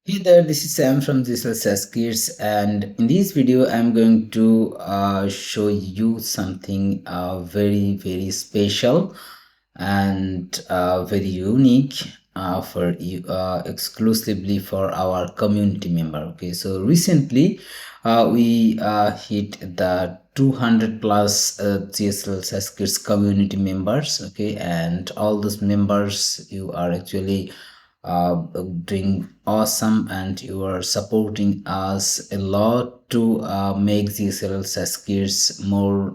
Hey there, this is Sam from GHL SaasKits, and in this video, I'm going to show you something very special and very unique for you, exclusively for our community member. Okay, so recently we hit the 200 plus GHL SaasKits community members. Okay, and all those members, you are actually doing awesome and you are supporting us a lot to make GHL SaasKits more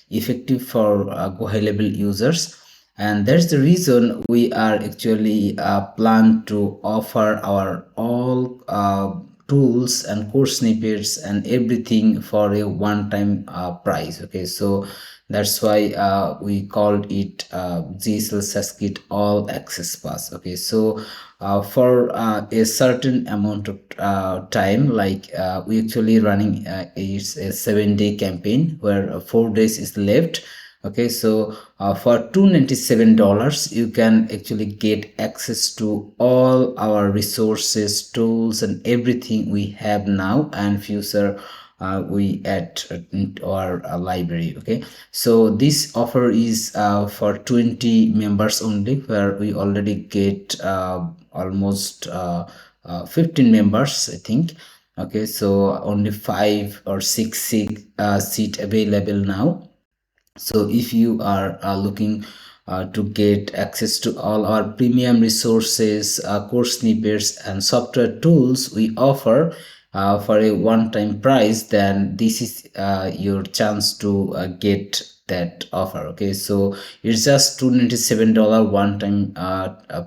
effective for GoHighLevel users. And that's the reason we are actually plan to offer our all tools and course snippets and everything for a one-time price. Okay, so that's why we called it GHL SaasKit All Access Pass. Okay, so for a certain amount of time, like we actually running is a 7-day campaign where 4 days is left. Okay, so for $297 you can actually get access to all our resources, tools and everything we have now and future we add into our library. Okay, so this offer is for 20 members only, where we already get almost 15 members, I think. Okay, so only 5 or 6 seat available now. So if you are looking to get access to all our premium resources, course snippets and software tools we offer for a one-time price, then this is your chance to get that offer. Okay, so it's just $297 one-time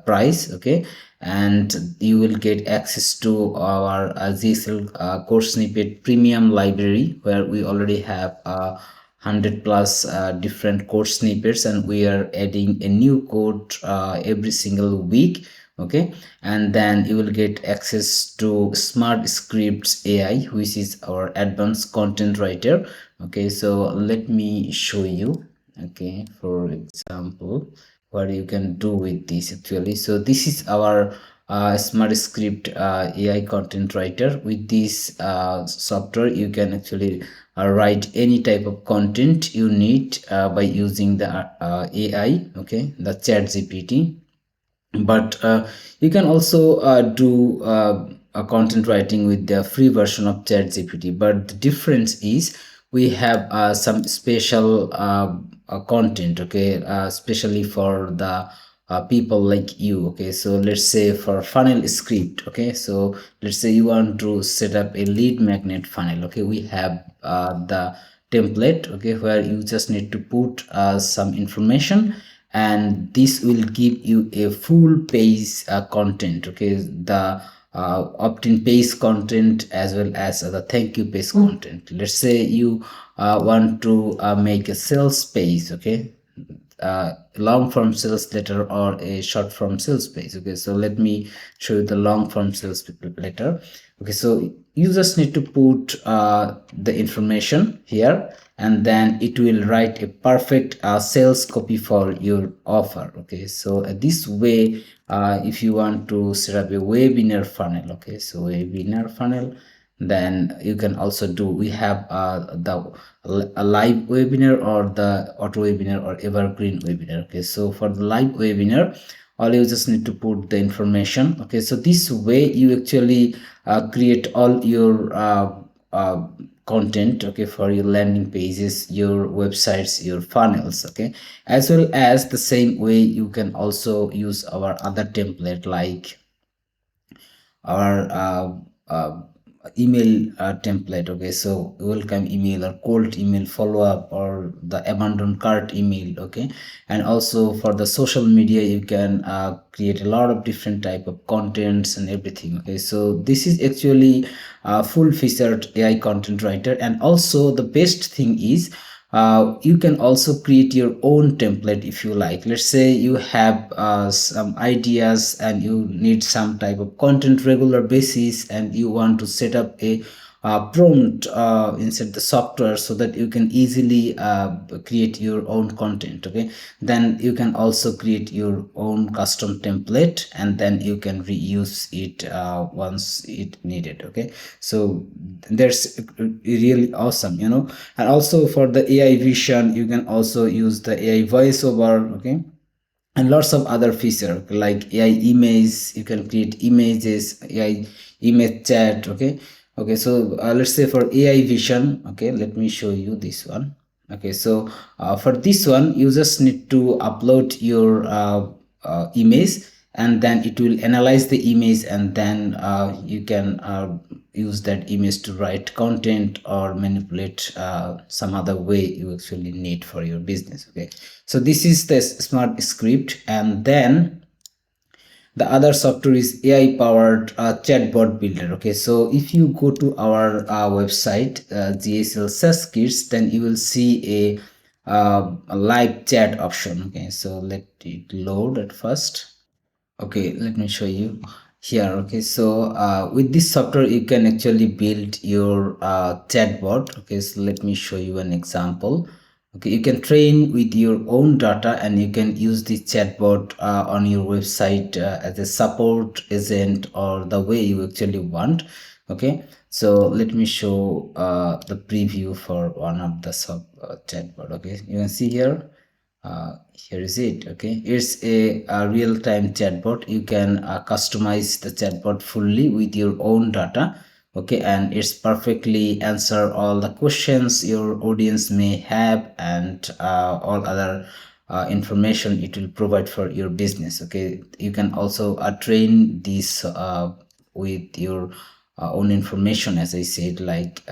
price. Okay, and you will get access to our GHL course snippet premium library, where we already have 100 plus different code snippets, and we are adding a new code every single week. Okay, and then you will get access to smart scripts AI, which is our advanced content writer. Okay, so let me show you. Okay, for example, what you can do with this actually. So this is our smart script AI content writer. With this software you can actually write any type of content you need by using the AI. Okay, the chat GPT. But you can also do a content writing with the free version of chat GPT. But the difference is we have some special content. Okay, especially for the people like you. Okay, so let's say for funnel script. Okay, so let's say you want to set up a lead magnet funnel. Okay, we have the template. Okay, where you just need to put some information, and this will give you a full page content. Okay, the opt-in page content as well as the thank you page content. Let's say you want to make a sales page. Okay, long form sales letter or a short form sales page. Okay, so let me show you the long form sales letter. Okay, so you just need to put the information here, and then it will write a perfect sales copy for your offer. Okay, so this way, if you want to set up a webinar funnel. Okay, so webinar funnel, then you can also do, we have the a live webinar or the auto webinar or evergreen webinar. Okay, so for the live webinar, all you just need to put the information. Okay, so this way you actually create all your content. Okay, for your landing pages, your websites, your funnels. Okay, as well as the same way you can also use our other template, like our email template. Okay, so welcome email or cold email follow-up or the abandoned cart email. Okay, and also for the social media you can create a lot of different type of contents and everything. Okay, so this is actually a full featured AI content writer. And also the best thing is you can also create your own template if you like. Let's say you have some ideas and you need some type of content regular basis, and you want to set up a prompt inside the software so that you can easily create your own content. Okay, then you can also create your own custom template, and then you can reuse it once it needed. Okay, so that's really awesome, you know. And also for the AI vision, you can also use the AI voiceover. Okay, and lots of other feature like AI image. You can create images, AI image chat. Okay, okay, so let's say for AI vision, okay, let me show you this one. Okay, so for this one, you just need to upload your image, and then it will analyze the image, and then you can use that image to write content or manipulate some other way you actually need for your business. Okay, so this is the smart script. And then the other software is AI powered chatbot builder. Okay, so if you go to our website, GHL SaasKits, then you will see a live chat option. Okay, so let it load at first. Okay, let me show you here. Okay, so with this software you can actually build your chatbot. Okay, so let me show you an example. Okay, you can train with your own data, and you can use the chatbot on your website as a support agent, or the way you actually want. Okay, so let me show the preview for one of the sub chatbot. Okay, you can see here. Here is it. Okay, it's a real-time chatbot. You can customize the chatbot fully with your own data. Okay, and it's perfectly answer all the questions your audience may have, and all other information it will provide for your business. Okay, you can also train this with your own information, as I said. Like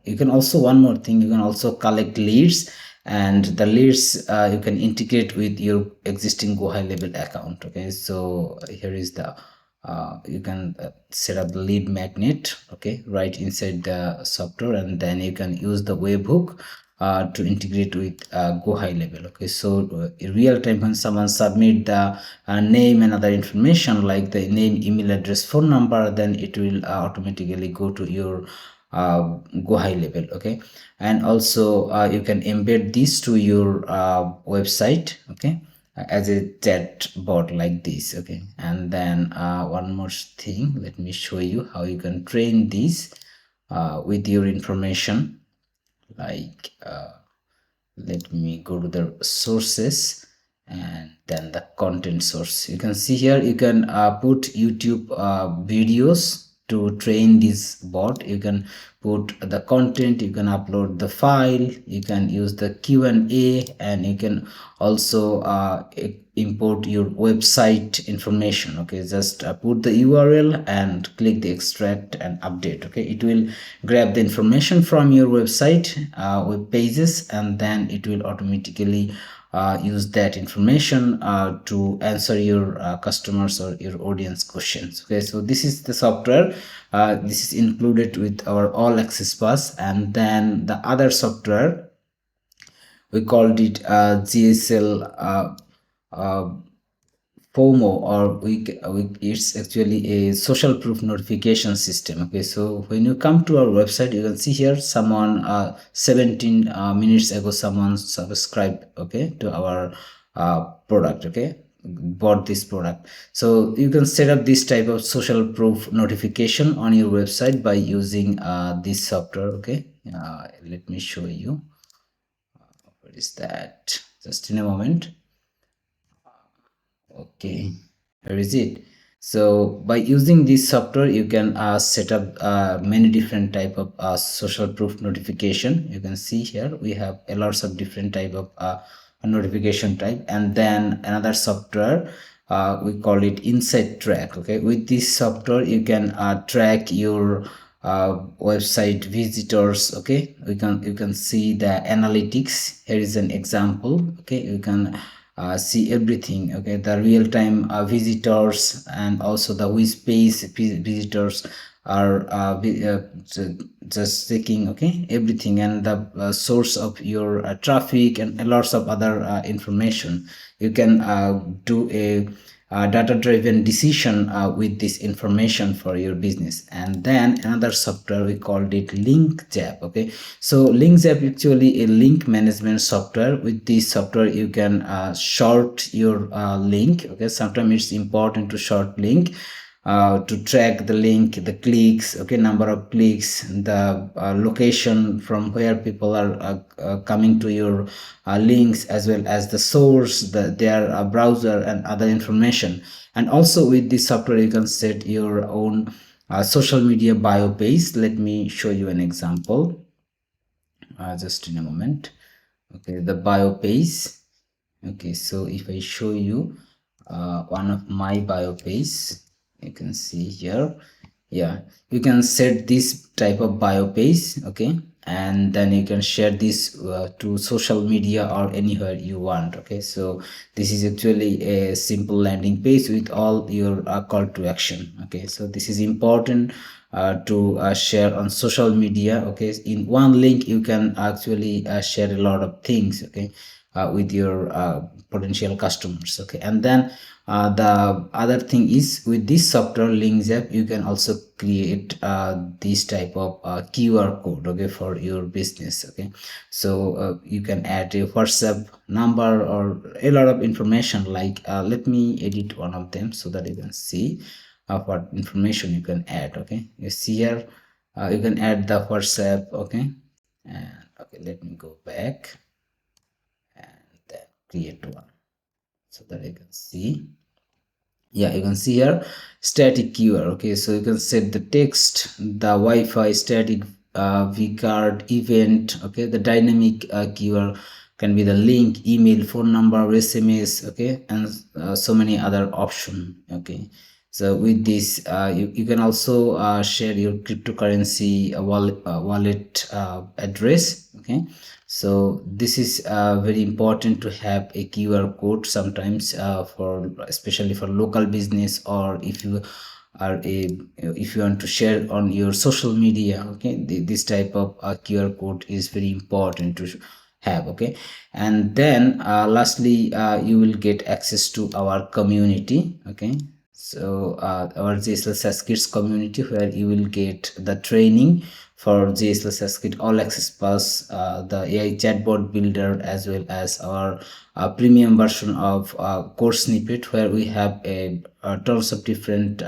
you can also, one more thing, you can also collect leads, and the leads you can integrate with your existing GoHighLevel account. Okay, so here is the you can set up the lead magnet, okay, right inside the software, and then you can use the webhook to integrate with GoHighLevel. Okay, so in real time, when someone submit the name and other information like the name, email address, phone number, then it will automatically go to your GoHighLevel. Okay, and also you can embed this to your website. Okay, as a chat bot like this. Okay, and then one more thing, let me show you how you can train this with your information. Like let me go to the sources, and then the content source. You can see here, you can put YouTube videos to train this bot. You can put the content, you can upload the file, you can use the Q&A, and you can also import your website information. Okay, just put the URL and click the extract and update. Okay, it will grab the information from your website web pages, and then it will automatically use that information to answer your customers or your audience questions. Okay, so this is the software. This is included with our all access pass. And then the other software, we called it GHL FOMO, or it's actually a social proof notification system. Okay, so when you come to our website, you can see here someone 17 minutes ago someone subscribed, okay, to our product. Okay, bought this product. So you can set up this type of social proof notification on your website by using this software. Okay, let me show you. What is that? Just in a moment. Okay, here is it. So by using this software, you can set up many different type of social proof notification. You can see here we have a lots of different type of notification type. And then another software, we call it Insight Track. Okay, with this software you can track your website visitors. Okay, you can see the analytics. Here is an example. Okay, you can see everything. Okay, the real-time visitors, and also the which page visitors are just checking. Okay, everything, and the source of your traffic, and lots of other information. You can do a data driven decision with this information for your business. And then another software, we called it Linkzap. Okay, so Linkzap actually a link management software. With this software you can short your link. Okay, sometimes it's important to short link to track the link, the clicks, okay, number of clicks, the location from where people are coming to your links, as well as the source, their browser and other information. And also with this software you can set your own social media bio page. Let me show you an example just in a moment. Okay, the bio page. Okay, so if I show you one of my bio page, you can see here. Yeah, you can set this type of bio page. Okay, and then you can share this to social media or anywhere you want. Okay, so this is actually a simple landing page with all your call to action. Okay, so this is important to share on social media. Okay, in one link you can actually share a lot of things. Okay, with your potential customers. Okay, and then the other thing is, with this software Linkzap, you can also create this type of QR code, okay, for your business. Okay, so you can add a WhatsApp number or a lot of information, like let me edit one of them so that you can see what information you can add. Okay, you see here you can add the WhatsApp. Okay, and okay, let me go back and then create one so that you can see. Yeah, you can see here static QR. Okay, so you can set the text, the Wi-Fi, static vcard, event. Okay, the dynamic QR can be the link, email, phone number, SMS. Okay, and so many other option. Okay, so with this you can also share your cryptocurrency wallet address. Okay, so this is very important to have a QR code sometimes for, especially for local business, or if you are a, if you want to share on your social media. Okay, this type of QR code is very important to have. Okay, and then lastly you will get access to our community. Okay, so our GHL SaasKits community, where you will get the training for GHL SaasKit All Access Pass, the AI Chatbot Builder, as well as our premium version of course snippet, where we have a tons of different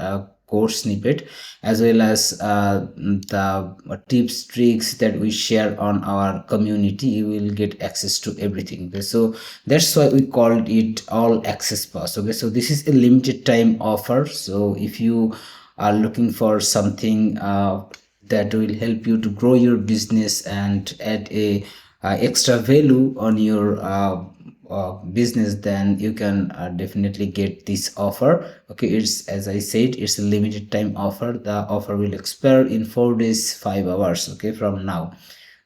course snippet, as well as the tips, tricks that we share on our community. You will get access to everything. Okay, so that's why we called it All Access Pass. Okay, so this is a limited time offer. So if you are looking for something that will help you to grow your business and add a extra value on your business, then you can definitely get this offer. Okay, it's, as I said, it's a limited time offer. The offer will expire in 4 days 5 hours, okay, from now.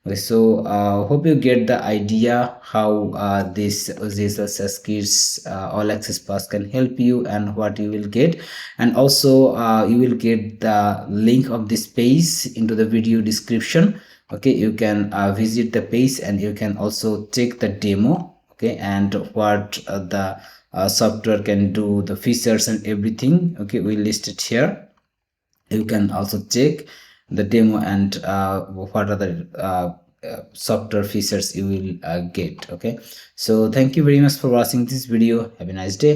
Okay, so hope you get the idea how this GHL SaasKits All Access Pass can help you and what you will get. And also you will get the link of this page into the video description. Okay, you can visit the page and you can also check the demo. Okay, and what the software can do, the features and everything. Okay, we list it here. You can also check the demo and what are the software features you will get. Okay, so thank you very much for watching this video. Have a nice day.